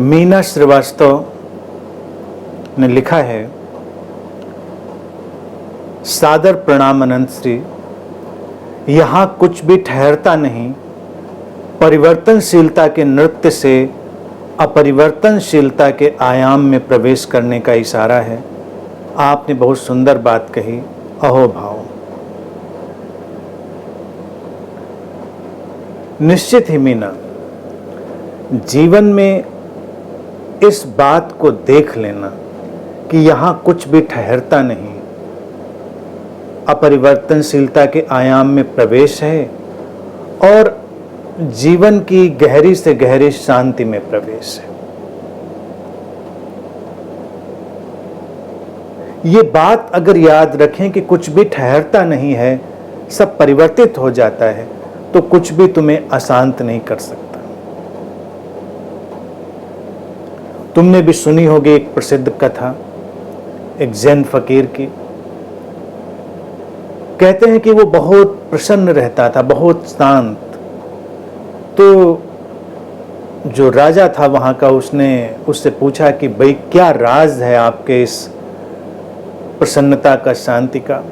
मीना श्रीवास्तव ने लिखा है, सादर प्रणाम अनंत श्री, यहाँ कुछ भी ठहरता नहीं, परिवर्तनशीलता के नृत्य से अपरिवर्तनशीलता के आयाम में प्रवेश करने का इशारा है। आपने बहुत सुंदर बात कही, अहोभाव। निश्चित ही मीना, जीवन में इस बात को देख लेना कि यहाँ कुछ भी ठहरता नहीं, अपरिवर्तनशीलता के आयाम में प्रवेश है और जीवन की गहरी से गहरी शांति में प्रवेश है। ये बात अगर याद रखें कि कुछ भी ठहरता नहीं है, सब परिवर्तित हो जाता है, तो कुछ भी तुम्हें अशांत नहीं कर सकता। तुमने भी सुनी होगी एक प्रसिद्ध कथा एक जैन फकीर की। कहते हैं कि वो बहुत प्रसन्न रहता था, बहुत शांत। तो जो राजा था वहां का, उसने उससे पूछा कि भाई क्या राज है आपके इस प्रसन्नता का, शांति का।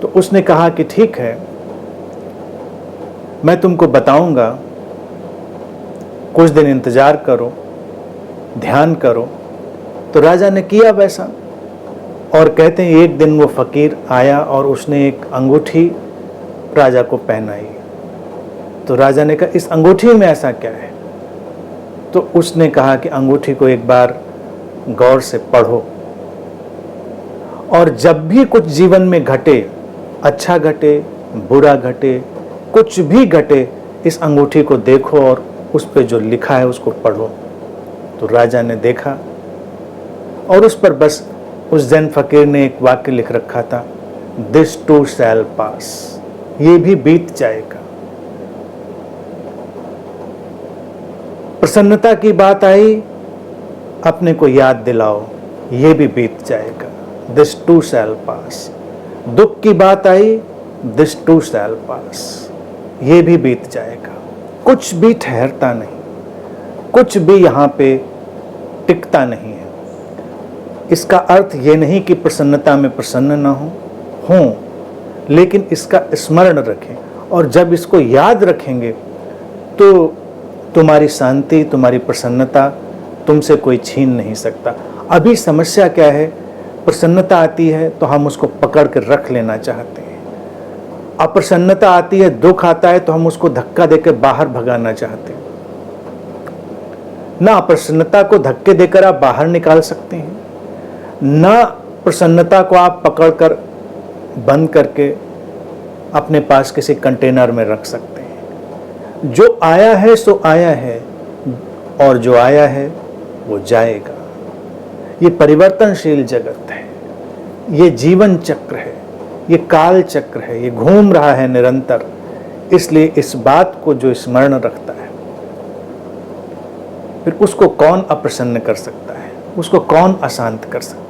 तो उसने कहा कि ठीक है, मैं तुमको बताऊंगा, कुछ दिन इंतजार करो, ध्यान करो। तो राजा ने किया वैसा, और कहते हैं एक दिन वो फकीर आया और उसने एक अंगूठी राजा को पहनाई। तो राजा ने कहा, इस अंगूठी में ऐसा क्या है? तो उसने कहा कि अंगूठी को एक बार गौर से पढ़ो, और जब भी कुछ जीवन में घटे, अच्छा घटे, बुरा घटे, कुछ भी घटे, इस अंगूठी को देखो और उस पे जो लिखा है उसको पढ़ो। तो राजा ने देखा और उस पर बस उस जैन फकीर ने एक वाक्य लिख रखा था, दिस टू शैल पास, ये भी बीत जाएगा। प्रसन्नता की बात आई, अपने को याद दिलाओ, ये भी बीत जाएगा, दिस टू शैल पास। दुख की बात आई, दिस टू शैल पास, ये भी बीत जाएगा। कुछ भी ठहरता नहीं, कुछ भी यहाँ पे टिकता नहीं है। इसका अर्थ ये नहीं कि प्रसन्नता में प्रसन्न ना हो, लेकिन इसका स्मरण रखें, और जब इसको याद रखेंगे तो तुम्हारी शांति, तुम्हारी प्रसन्नता तुमसे कोई छीन नहीं सकता। अभी समस्या क्या है, प्रसन्नता आती है तो हम उसको पकड़ कर रख लेना चाहते हैं, अप्रसन्नता आती है, दुख आता है तो हम उसको धक्का देकर बाहर भगाना चाहते हैं। ना प्रसन्नता को धक्के देकर आप बाहर निकाल सकते हैं, ना प्रसन्नता को आप पकड़कर बंद करके अपने पास किसी कंटेनर में रख सकते हैं। जो आया है सो आया है, और जो आया है वो जाएगा। ये परिवर्तनशील जगत है, ये जीवन चक्र है, ये काल चक्र है, ये घूम रहा है निरंतर। इसलिए इस बात को जो स्मरण रखता है, फिर उसको कौन अप्रसन्न कर सकता है, उसको कौन अशांत कर सकता है।